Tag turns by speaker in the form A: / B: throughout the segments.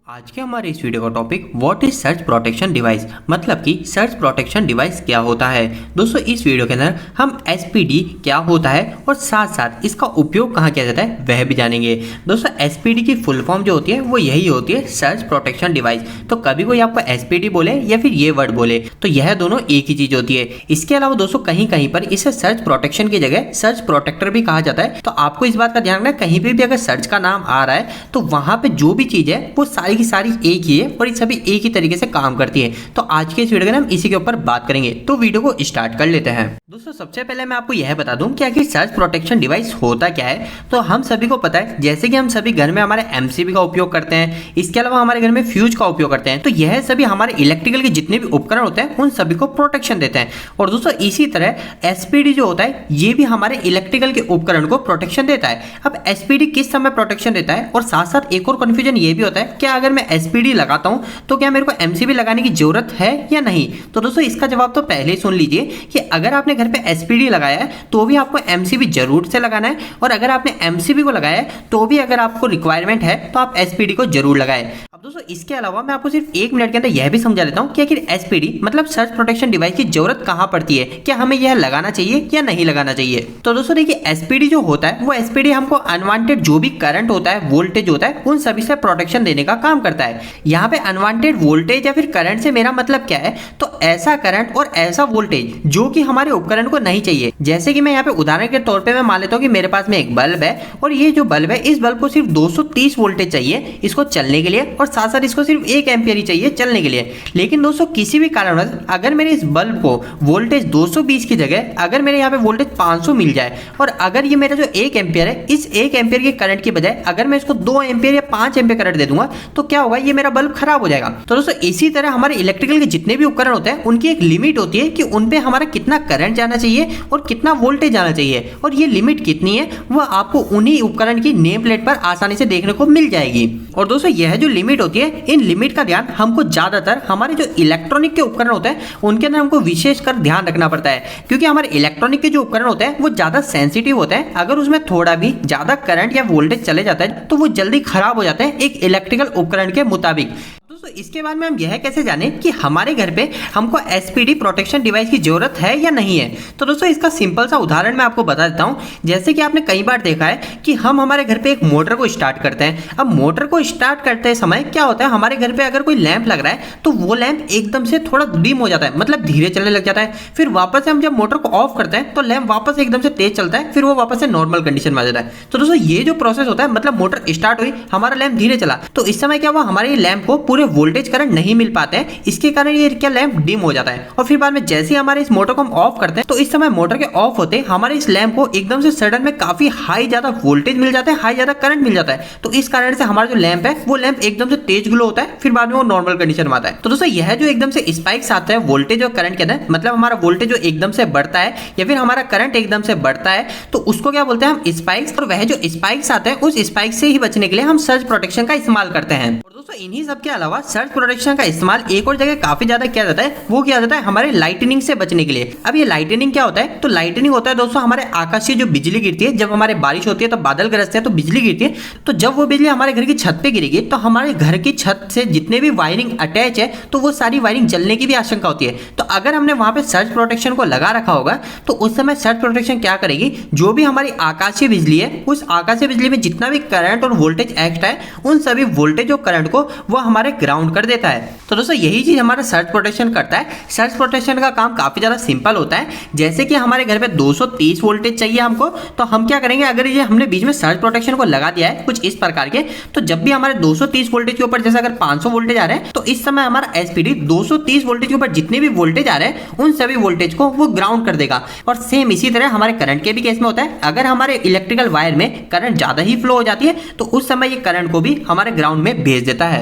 A: आज के हमारे इस वीडियो का topic what is search protection device, मतलब कि सर्च प्रोटेक्शन डिवाइस क्या होता है। दोस्तों इस वीडियो के अंदर हम एसपीडी क्या होता है और साथ साथ इसका उपयोग कहाँ किया जाता है वह भी जानेंगे। दोस्तों एसपीडी की फुल फॉर्म जो होती है वो यही होती है, सर्च प्रोटेक्शन डिवाइस। तो कभी कोई आपको एसपीडी बोले या फिर ये वर्ड बोले तो यह दोनों एक ही चीज होती है। इसके अलावा दोस्तों कहीं कहीं पर इसे सर्च प्रोटेक्शन की जगह सर्च प्रोटेक्टर भी कहा जाता है। तो आपको इस बात का ध्यान रखना, कहीं पे भी अगर सर्च का नाम आ रहा है तो वहां पे जो भी चीज है वो सारी की सारी एक ही है और ये सभी एक ही तरीके से काम करती है। तो आज के इस वीडियो में हम इसी के ऊपर बात करेंगे, तो वीडियो को स्टार्ट कर लेते हैं। दोस्तों सबसे पहले मैं आपको यह बता दूं कि आखिर सर्च प्रोटेक्शन डिवाइस होता क्या है। तो हम सभी को पता है, जैसे कि हम सभी घर में हमारे एमसीबी का उपयोग करते हैं, इसके अलावा हमारे घर में फ्यूज का उपयोग करते हैं। तो यह सभी हमारे इलेक्ट्रिकल के जितने भी उपकरण होते हैं उन सभी को प्रोटेक्शन देते हैं। और दोस्तों इसी तरह एसपीडी जो होता है ये भी हमारे इलेक्ट्रिकल के उपकरण को प्रोटेक्शन देता है। अब एसपीडी किस समय प्रोटेक्शन देता है, और साथ साथ एक और कंफ्यूजन ये भी होता है कि अगर मैं एसपीडी लगाता हूं तो क्या मेरे को एमसीबी लगाने की जरूरत है या नहीं। तो दोस्तों इसका जवाब तो पहले ही सुन लीजिए कि अगर आपने घर पे एसपीडी लगाया है तो भी आपको एमसीबी जरूर से लगाना है, और अगर आपने एमसीबी को लगाया है तो भी अगर आपको रिक्वायरमेंट है तो आप एसपीडी को जरूर लगाएं। अब दोस्तों इसके अलावा मैं आपको सिर्फ 1 मिनट के अंदर यह भी समझा देता हूं कि आखिर एसपीडी मतलब सर्च प्रोटेक्शन डिवाइस की जरूरत कहां पड़ती है, क्या हमें यह लगाना चाहिए या नहीं लगाना चाहिए। तो दोस्तों देखिए एसपीडी जो होता है वो एसपीडी हमको अनवांटेड जो भी करंट होता है, वोल्टेज होता है, उन सभी से प्रोटेक्शन देने का काम करता है। यहाँ पे अनवांटेड वोल्टेज या फिर करंट से मेरा मतलब क्या है, तो ऐसा करंट और ऐसा वोल्टेज जो कि हमारे उपकरण को नहीं चाहिए। जैसे कि मैं यहाँ पे उदाहरण के तौर पे मैं मान लेता हूँ कि मेरे पास में एक बल्ब है और ये जो बल्ब है इस बल्ब को सिर्फ 230 वोल्टेज चाहिए इसको चलने के लिए, और साथ साथ इसको सिर्फ 1 एम्पियर ही चाहिए चलने के लिए। लेकिन दोस्तों किसी भी कारणवश अगर मेरे इस बल्ब को वोल्टेज 220 की जगह अगर मेरे यहाँ पे वोल्टेज 500 मिल जाए, और अगर ये मेरा जो 1 एम्पियर है इस 1 एम्पियर के करंट की बजाय अगर मैं इसको 2 एम्पियर या 5 एम्पियर करंट दे दूंगा तो क्या होगा, ये मेरा बल्ब खराब हो जाएगा। तो दोस्तों इसी तरह हमारे इलेक्ट्रिकल के जितने भी उपकरण होते हैं उनकी एक लिमिट होती है कि उन पे हमारा कितना करंट जाना चाहिए और कितना वोल्टेज जाना चाहिए, और ये लिमिट कितनी है वो आपको उन्हीं उपकरण की नेम प्लेट पर आसानी से देखने को मिल जाएगी। और दोस्तों यह जो लिमिट होती है, इन लिमिट का ध्यान हमको ज्यादातर हमारे जो इलेक्ट्रॉनिक के उपकरण होते हैं उनके अंदर हमको विशेषकर ध्यान रखना पड़ता है, क्योंकि हमारे इलेक्ट्रॉनिक के जो उपकरण होते हैं वो ज्यादा सेंसिटिव होते हैं। अगर उसमें थोड़ा भी ज्यादा करंट या वोल्टेज चले जाता है तो वो जल्दी खराब हो जाते हैं एक इलेक्ट्रिकल उपकरण के मुताबिक। तो इसके बाद में हम यह कैसे जाने कि हमारे घर पे हमको एसपीडी प्रोटेक्शन डिवाइस की जरूरत है या नहीं है। तो दोस्तों इसका सिंपल सा उदाहरण मैं आपको बता देता हूं। जैसे कि आपने कई बार देखा है कि हम हमारे घर पे एक मोटर को स्टार्ट करते हैं। अब मोटर को स्टार्ट करते समय क्या होता है, हमारे घर पे अगर कोई लैंप लग रहा है तो वो लैंप एकदम से थोड़ा डिम हो जाता है, मतलब धीरे चलने लग जाता है। फिर वापस से हम जब मोटर को ऑफ करते हैं तो लैंप वापस एकदम से तेज चलता है, फिर वो वापस से नॉर्मल कंडीशन में आ जाता है। तो दोस्तों ये जो प्रोसेस होता है, मतलब मोटर स्टार्ट हुई, हमारा लैंप धीरे चला, तो इस समय क्या हुआ, हमारे लैंप को पूरे वोल्टेज करंट नहीं मिल पाते हैं, इसके कारण ये क्या लैंप डिम हो जाता है। और फिर बाद में जैसे ही हमारे इस मोटर को हम ऑफ करते हैं तो इस समय मोटर के ऑफ होते हमारे इस लैंप को एकदम से सडन में काफी हाई ज्यादा वोल्टेज मिल जाता है, हाई ज्यादा करंट मिल जाता है। तो इस कारण से हमारा जो लैंप है वो लैंप एकदम से तेज ग्लो होता है, फिर बाद में वो नॉर्मल कंडीशन में आता है। तो दोस्तों यह जो एकदम से स्पाइक्स आते हैं वोल्टेज और करंट के अंदर, मतलब हमारा वोल्टेज जो एकदम से बढ़ता है या फिर हमारा करंट एकदम से बढ़ता है, तो उसको क्या बोलते हैं हम स्पाइक्स। और वह जो स्पाइक्स आते हैं उस स्पाइक से ही बचने के लिए हम सर्च प्रोटेक्शन का इस्तेमाल करते हैं। और दोस्तों इन्हीं सब के अलावा सर्च प्रोटेक्शन का इस्तेमाल एक और जगह काफी ज्यादा किया जाता है, वो किया जाता है हमारे लाइटनिंग से बचने के लिए। अब ये लाइटनिंग क्या होता है, तो लाइटनिंग होता है दोस्तों हमारे आकाशीय जो बिजली गिरती है, जब हमारे बारिश होती है तो बादल गरजते हैं तो बिजली गिरती है, तो जब वो बिजली हमारे घर की छत पे गिरेगी तो हमारे घर की छत से जितने भी वायरिंग अटैच है तो वो सारी वायरिंग जलने की भी आशंका होती है। तो अगर हमने वहां पे सर्च प्रोटेक्शन को लगा रखा होगा तो उस समय सर्च प्रोटेक्शन क्या करेगी, जो भी हमारी आकाशीय बिजली है उस आकाशीय बिजली में जितना भी करंट और वोल्टेज एक्ट है उन सभी वोल्टेज और करंट को वो हमारे ग्राउंड कर देता है। तो दोस्तों यही चीज हमारा सर्च प्रोटेक्शन करता है। सर्च प्रोटेक्शन का काम काफी ज्यादा सिंपल होता है। जैसे कि हमारे घर पे 230 वोल्टेज चाहिए हमको, तो हम क्या करेंगे, अगर ये हमने बीच में सर्च प्रोटेक्शन को लगा दिया है कुछ इस प्रकार के, तो जब भी हमारे 230 वोल्टेज के ऊपर जैसे अगर 500 वोल्टेज आ रहे हैं तो इस समय हमारा एसपीडी 230 वोल्टेज के ऊपर जितने भी वोल्टेज आ रहे हैं उन सभी वोल्टेज को वो ग्राउंड कर देगा। और सेम इसी तरह हमारे करंट के भी केस में होता है। अगर हमारे इलेक्ट्रिकल वायर में करंट ज्यादा ही फ्लो हो जाती है तो उस समय ये करंट को भी हमारे ग्राउंड में भेज देता है।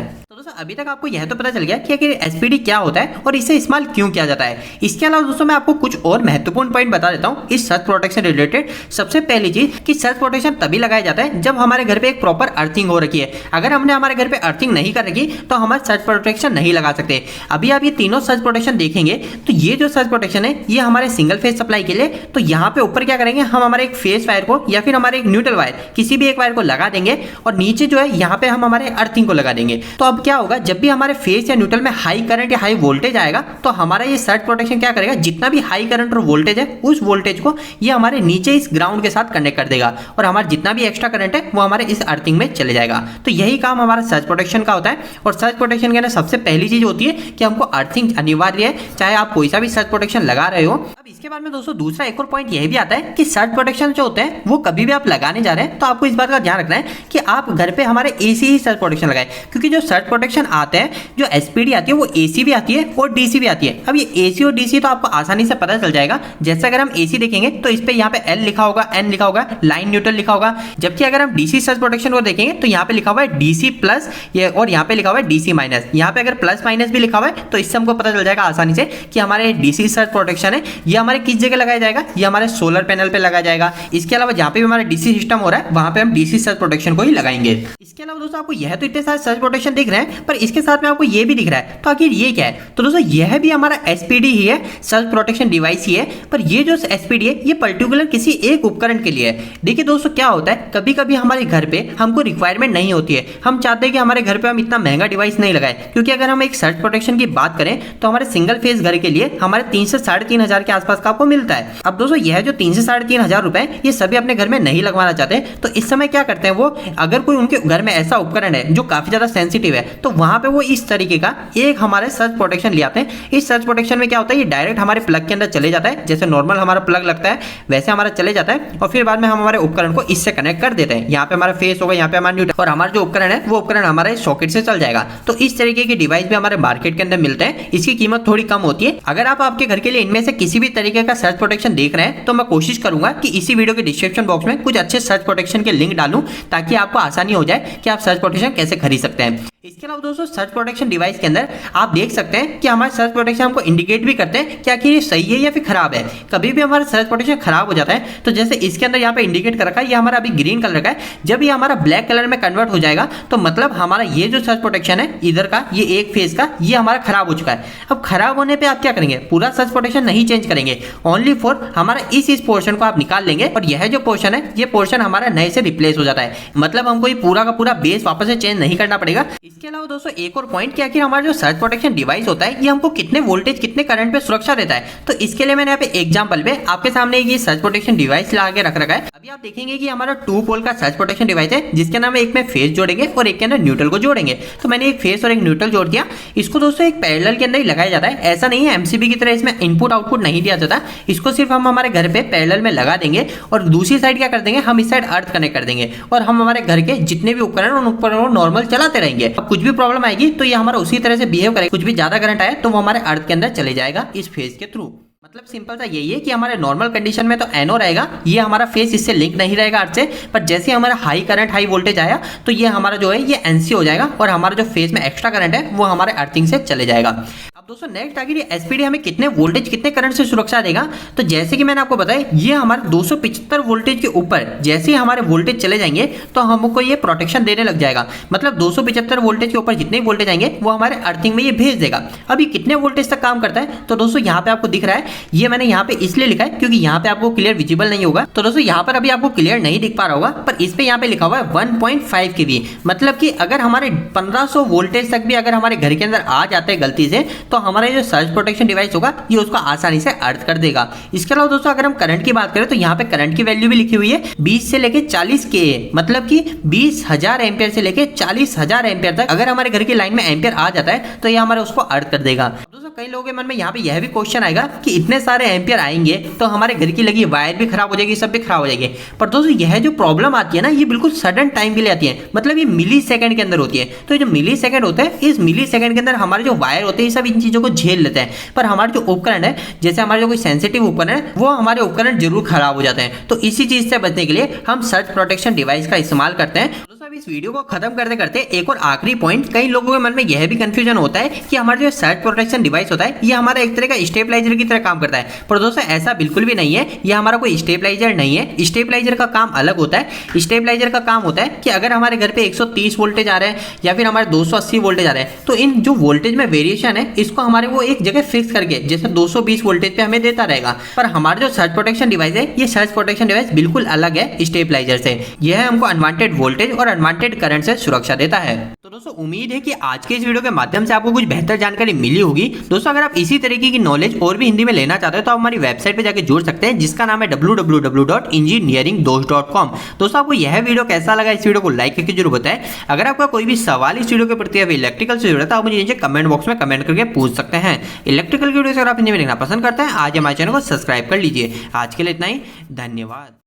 A: अभी तक आपको यह तो पता चल गया कि आखिर एसपीडी क्या होता है और इसे इस्तेमाल क्यों किया जाता है। इसके अलावा दोस्तों मैं आपको कुछ और महत्वपूर्ण पॉइंट बता देता हूँ इस सर्च प्रोटेक्शन रिलेटेड। सबसे पहली चीज कि सर्च प्रोटेक्शन तभी लगाया जाता है जब हमारे घर पे एक प्रॉपर अर्थिंग हो रखी है। अगर हमने हमारे घर पे अर्थिंग नहीं कर रखी तो हम सर्च प्रोटेक्शन नहीं लगा सकते। अभी आप ये तीनों सर्च प्रोटेक्शन देखेंगे तो ये जो सर्च प्रोटेक्शन है ये हमारे सिंगल फेज सप्लाई के लिए, तो यहाँ पे ऊपर क्या करेंगे हम हमारे एक फेस वायर को या फिर हमारे एक न्यूट्रल वायर किसी भी एक वायर को लगा देंगे और नीचे जो है यहाँ पे हम हमारे अर्थिंग को लगा देंगे। तो अब क्या होगा, जब भी हमारे फेस या न्यूट्रल में हाई करंट या हाई वोल्टेज आएगा तो हमारा ये सर्च प्रोटेक्शन क्या करेगा, जितना भी हाई करंट और वोल्टेज है उस वोल्टेज को ये हमारे नीचे इस ग्राउंड के साथ कनेक्ट कर देगा और हमारा जितना भी एक्स्ट्रा करंट है वो हमारे इस अर्थिंग में चले जाएगा। तो यही काम हमारा सर्च प्रोटेक्शन का होता है। और सर्च प्रोटेक्शन के अंदर सबसे पहली चीज होती है कि हमको अर्थिंग अनिवार्य है, चाहे आप कोई सा भी सर्च प्रोटेक्शन लगा रहे हो। अब इसके बाद में दोस्तों दूसरा एक और पॉइंट यह भी आता है कि सर्च प्रोटेक्शन जो होते हैं वो कभी भी आप लगाने जा रहे हैं तो आपको इस बात का ध्यान रखना है कि आप घर पे हमारे एसी ही सर्च प्रोटेक्शन लगाए, क्योंकि जो सर्च प्रोटेक्शन आते हैं जो एसपीडी आती है वो एसी भी आती है और डीसी भी आती है। अब ये एसी और डीसी तो आपको आसानी से पता चल जाएगा। जैसे अगर हम एसी देखेंगे तो इस पे यहाँ पे एल लिखा होगा, एन लिखा होगा, लाइन न्यूट्रल लिखा होगा। जबकि अगर हम डीसी सर्च प्रोटेक्शन को देखेंगे तो यहाँ पे लिखा हुआ है डीसी प्लस और यहाँ पे लिखा हुआ है डीसी माइनस। यहाँ पे अगर प्लस माइनस भी लिखा हुआ है तो इससे हमको पता चल जाएगा आसानी से कि हमारे डीसी सर्च प्रोटेक्शन है ये हमारे किस जगह लगाया जाएगा, ये हमारे सोलर पैनल पे लगाया जाएगा। इसके अलावा जहाँ पे भी हमारा डीसी सिस्टम हो रहा है वहां पे हम डीसी सर्च प्रोटेक्शन को ही लगाएंगे। इसके अलावा दोस्तों आपको यह तो इतने सारे सर्च प्रोटेक्शन दिख रहे हैं, पर इसके साथ में आपको ये भी दिख रहा है, तो आखिर ये क्या है। तो दोस्तों यह भी हमारा एसपीडी ही है, सर्च प्रोटेक्शन डिवाइस ही है, पर ये जो एसपीडी है ये पर्टिकुलर किसी एक उपकरण के लिए है। देखिए दोस्तों क्या होता है, कभी कभी हमारे घर पे हमको रिक्वायरमेंट नहीं होती है, हम चाहते हैं कि हमारे घर पे हम इतना महंगा डिवाइस नहीं लगाए, क्योंकि अगर हम एक सर्च प्रोटेक्शन की बात करें तो हमारे सिंगल फेज घर के लिए हमारे 3 से 3,500 के आसपास का आपको मिलता है। अब दोस्तों यह जो 3 से 3,500 रुपए ये सभी अपने घर में नहीं लगवाना चाहते, तो इस समय क्या करते हैं वो, अगर कोई उनके घर में ऐसा उपकरण है जो काफी ज्यादा सेंसिटिव है तो वहां पे वो इस तरीके का एक हमारे सर्च प्रोटेक्शन ले आते हैं। इस सर्च प्रोटेक्शन में क्या होता है, ये डायरेक्ट हमारे प्लग के अंदर चले जाता है, जैसे नॉर्मल हमारा प्लग लगता है वैसे हमारा चले जाता है और फिर बाद में हम हमारे उपकरण को इससे कनेक्ट कर देते हैं। यहाँ पे हमारा फेस होगा, यहाँ पे हमारा न्यूट्रल और हमारा जो उपकरण है वो उपकरण हमारे सॉकेट से चल जाएगा। तो इस तरीके के डिवाइस भी हमारे मार्केट के अंदर मिलते हैं। इसकी कीमत थोड़ी कम होती है। अगर आप आपके घर के लिए इनमें से किसी भी तरीके का सर्च प्रोटेक्शन देख रहे हैं तो मैं कोशिश करूंगा कि इसी वीडियो के डिस्क्रिप्शन बॉक्स में कुछ अच्छे सर्च प्रोटेक्शन के लिंक डालूं ताकि आपको आसानी हो जाए कि आप सर्च प्रोटेक्शन कैसे खरीद सकते हैं। इसके अलावा दोस्तों सर्च प्रोटेक्शन डिवाइस के अंदर आप देख सकते हैं कि हमारे सर्च प्रोटेक्शन हमको इंडिकेट भी करते हैं कि आखिर ये सही है या फिर खराब है। कभी भी हमारा सर्च प्रोटेक्शन खराब हो जाता है तो जैसे इसके अंदर यहाँ पे इंडिकेट कर रखा है, ये हमारा अभी ग्रीन कलर का है, जब ये हमारा ब्लैक कलर में कन्वर्ट हो जाएगा तो मतलब हमारा ये जो सर्च प्रोटेक्शन है इधर का ये एक फेज का ये हमारा खराब हो चुका है। अब खराब होने पर आप क्या करेंगे, पूरा सर्च प्रोटेक्शन नहीं चेंज करेंगे, ओनली फॉर हमारा इस पोर्शन को आप निकाल लेंगे और यह जो पोर्शन है ये पोर्शन हमारा नए से रिप्लेस हो जाता है। मतलब हमको ये पूरा का पूरा बेस वापस से चेंज नहीं करना पड़ेगा। इसके अलावा दोस्तों एक और पॉइंट कि आखिर हमारा जो सर्च प्रोटेक्शन डिवाइस होता है ये हमको कितने वोल्टेज कितने करंट पे सुरक्षा देता है। तो इसके लिए मैंने यहाँ पे एग्जांपल पे आपके सामने ये सर्च प्रोटेक्शन डिवाइस लगा के रख रखा है। अभी आप देखेंगे कि हमारा 2 पोल का सर्च प्रोटेक्शन डिवाइस है जिसके नाम एक में फेस जोड़ेंगे और एक के अंदर न्यूट्रल को जोड़ेंगे। तो मैंने एक फेस और एक न्यूट्रल जोड़ दिया। इसको दोस्तों एक पैरेलल के अंदर ही लगाया जाता है, ऐसा नहीं है एमसीबी की तरह इसमें इनपुट आउटपुट नहीं दिया जाता। इसको सिर्फ हम हमारे घर पे पैरेलल में लगा देंगे और दूसरी साइड क्या कर देंगे, हम इस साइड अर्थ कनेक्ट कर देंगे और हम हमारे घर के जितने भी उपकरण उन उपकरणों को नॉर्मल चलाते रहेंगे। अब कुछ भी प्रॉब्लम आएगी तो ये हमारा उसी तरह से बिहेव करेगा। कुछ भी ज्यादा करंट आए तो वो हमारे अर्थ के अंदर चले जाएगा इस फेज के थ्रू। मतलब सिंपल सा यही है कि हमारे नॉर्मल कंडीशन में तो एनओ रहेगा, ये हमारा फेस इससे लिंक नहीं रहेगा अर्थ से, पर जैसे हमारा हाई करंट हाई वोल्टेज आया तो ये हमारा जो है ये एनसी हो जाएगा और हमारा जो फेस में एक्स्ट्रा करंट है वो हमारे अर्थिंग से चले जाएगा। अब दोस्तों नेक्स्ट आगे ये एसपीडी हमें कितने वोल्टेज कितने करंट से सुरक्षा देगा। तो जैसे कि मैंने आपको बताया ये हमारे 275 वोल्टेज के ऊपर जैसे ही हमारे वोल्टेज चले जाएंगे तो हमको ये प्रोटेक्शन देने लग जाएगा। मतलब 275 वोल्टेज के ऊपर जितने वोल्टेज आएंगे वो हमारे अर्थिंग में ये भेज देगा। अब ये कितने वोल्टेज तक काम करता है, तो दोस्तों यहाँ पे आपको दिख रहा है, ये मैंने यहाँ पे इसलिए लिखा है क्योंकि यहाँ पे आपको क्लियर विजिबल नहीं होगा। तो दोस्तों यहाँ पर अभी आपको क्लियर नहीं दिख पा रहा होगा, पर इस पे यहाँ पे लिखा हुआ है 1.5 kV। मतलब कि अगर हमारे 1500 वोल्टेज तक भी अगर हमारे घर के अंदर आ जाते हैं गलती से तो हमारा जो सर्च प्रोटेक्शन डिवाइस होगा ये उसको आसानी से अर्थ कर देगा। इसके अलावा दोस्तों अगर हम करंट की बात करें तो यहाँ पे करंट की वैल्यू भी लिखी हुई है 20 से लेके 40 के, मतलब कि 20,000 एम्पियर से लेके 40,000 एम्पियर तक अगर हमारे घर की लाइन में एम्पियर आ जाता है तो ये हमारे उसको अर्थ कर देगा। दोस्तों कई लोगों के मन में यहाँ पे यह भी क्वेश्चन आएगा कि इतने सारे एम्पियर आएंगे तो हमारे घर की लगी वायर भी खराब हो जाएगी, सब भी खराब हो जाएगी। पर दोस्तों यह जो प्रॉब्लम आती है ना ये बिल्कुल सडन टाइम के लिए आती है, मतलब ये मिली सेकंड के अंदर होती है। तो जो मिली सेकंड होता है इस मिली सेकंड के अंदर हमारे जो वायर होते हैं सब इन चीजों को झेल लेते हैं, पर हमारे जो उपकरण है जैसे हमारे जो कोई सेंसिटिव उपकरण है वो हमारे उपकरण जरूर खराब हो जाते हैं। तो इसी चीज से बचने के लिए हम सर्च प्रोटेक्शन डिवाइस का इस्तेमाल करते हैं। अब इस वीडियो को खत्म करते करते एक और आखिरी पॉइंट, कई लोगों के मन में यह भी कंफ्यूजन होता है कि हमारा जो सर्च प्रोटेक्शन डिवाइस होता है ये हमारा एक तरह का स्टेबलाइजर की तरह काम करता है। पर दोस्तों ऐसा बिल्कुल भी नहीं है, ये हमारा कोई स्टेबलाइजर नहीं है। स्टेबलाइजर का काम अलग होता है। स्टेबलाइजर का काम होता है कि अगर हमारे घर पे 130 वोल्टेज आ रहे हैं या फिर हमारे 280 वोल्टेज आ रहे हैं, तो इन जो वोल्टेज में वेरिएशन है इसको हमारे वो एक जगह फिक्स करके जैसे 220 वोल्टेज पे हमें देता रहेगा। पर हमारा जो सर्च प्रोटेक्शन डिवाइस है ये सर्च प्रोटेक्शन डिवाइस बिल्कुल अलग है स्टेबलाइजर से। यह हमको अनवांटेड वोल्टेज और अनवांटेड करंट से सुरक्षा देता है। तो दोस्तों उम्मीद है कि आज के इस वीडियो के माध्यम से आपको कुछ बेहतर जानकारी मिली होगी। दोस्तों अगर आप इसी तरीके की नॉलेज और भी हिंदी में लेना चाहते हो तो आप हमारी वेबसाइट पे जाके जुड़ सकते हैं, जिसका नाम है www.engineeringdost.com। दोस्तों आपको यह वीडियो कैसा लगा, इस वीडियो को लाइक करके जरूर बताएं। अगर आपका कोई भी सवाल इस वीडियो के प्रति या इलेक्ट्रिकल से जुड़ा था आप मुझे नीचे कमेंट बॉक्स में कमेंट करके पूछ सकते हैं। इलेक्ट्रिकल की वीडियो अगर आप हिंदी में देखना पसंद करते हैं आज हमारे चैनल को सब्सक्राइब कर लीजिए। आज के लिए इतना ही, धन्यवाद।